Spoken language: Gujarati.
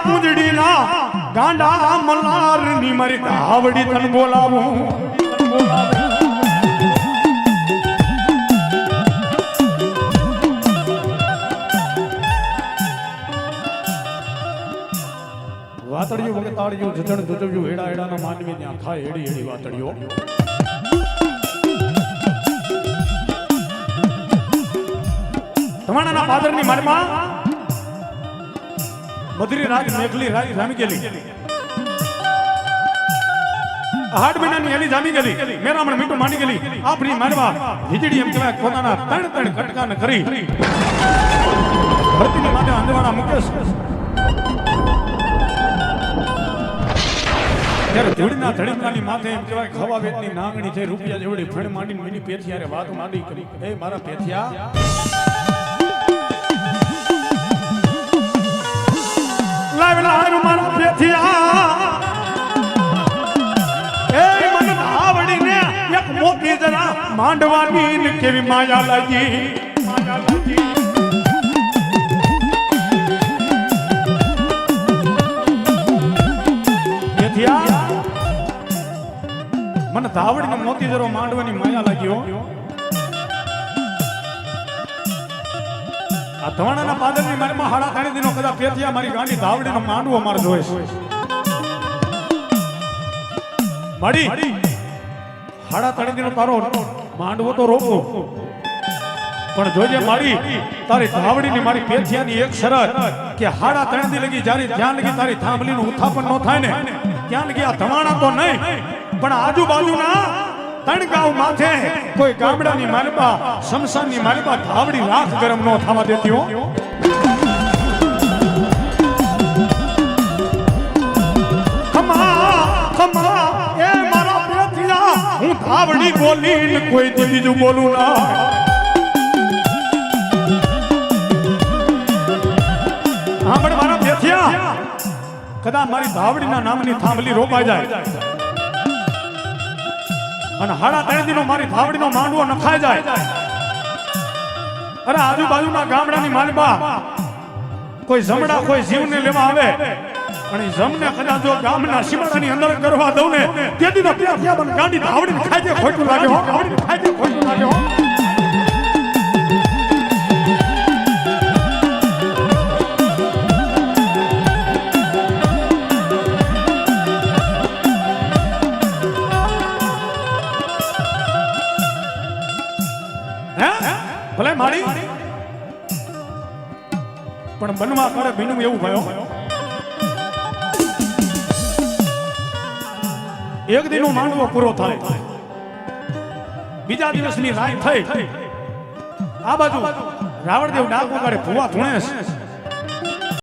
પૂંજડીના ગાંડા મલારની મારી ધાવડી તન બોલાવું વાતડીઓ વગતાડીઓ જજણ જજવ્યું હેડા હેડાના માનવી ત્યાં ખાય હેડી હેડી વાતડીઓ તમારાના પાદરની મારમાં મધુરી રાજ મેઘલી રાજ જામી ગયેલી હાડ મહિનાની એલી જામી ગયેલી મેરામણ મીઠું માંડી ગયેલી આપણી મારવા વીજળી એમ કહેવાય પોતાના ત્રણ ત્રણ કટકાને કરી ધરતીને માટે અંધવાણા મુકેશ ત્યારે ધૂળના ધડીકાની માથે એમ કહેવાય ખવા વેતની નાંગણી છે રૂપિયા જેવડી ફણ માંડીને મીની પેથિયારે વાત માંડી કરી એ મારા પેથિયા લાવેલા હારું મારા પેથિયા એ મન આવડીને એક મોટી જરા માંડવાની કેવી માયા લાગી પેથિયા મને ધાવડીને મોતી જરો માંડવાની માયા લાગ્યો આ ધવાણાના પાદરની મારીમાં હાડા તાણી દીનો કદા પેથિયા મારી ગાંડી ધાવડીનો માંડવો માર જોઈશ માડી હાડા તાણી દીનો તારો માંડવો તો રોકો પણ જોજે મારી તારી ધાવડીની મારી પેથિયાની એક શરત કે હાડા તાણી દી લગી જારી ધ્યાન લગી તારી થાંભલીનું ઉત્થાપન ન થાય ને ત્યાં લગી આ ધવાણા તો નહીં પણ આજુબાજુના ત્રણ ગાંવ માથે કોઈ ગામડાની માલપા શમશાનની માલપા ધાવડી લાખ ગરમ ન થવા દેતી હો ખમા ખમા એ મારા પેથિયા હું ધાવડી બોલીને કોઈ બીજું બોલું ના હા પણ મારા પેથિયા કદાચ મારી ધાવડીના નામની થાંભલી રોપાઈ જાય અને હાડા ત્રણ દિનો મારી ધાવડીનો માંડવો નખાઈ જાય અરે આજુબાજુના ગામડાની માલબા કોઈ જમડા કોઈ જીવને લેવા આવે અને જમને કદાચ જો ગામના સીમાડાની અંદર કરવા દઉં ને તેથી તો પેથિયા બન ગાંડી ધાવડીને ખાઈ દે ખોટું લાગે હો ધાવડીને ખાઈ દે ખોટું લાગે હો ભલે મારી પણ બનવા કરે બીનું એવું ભયો એક દિનો માંડવો પૂરો થાય બીજા દિવસની રાત થઈ આ બાજુ રાવણદેવ ડાક વગાડે ભુવા ધુણેશ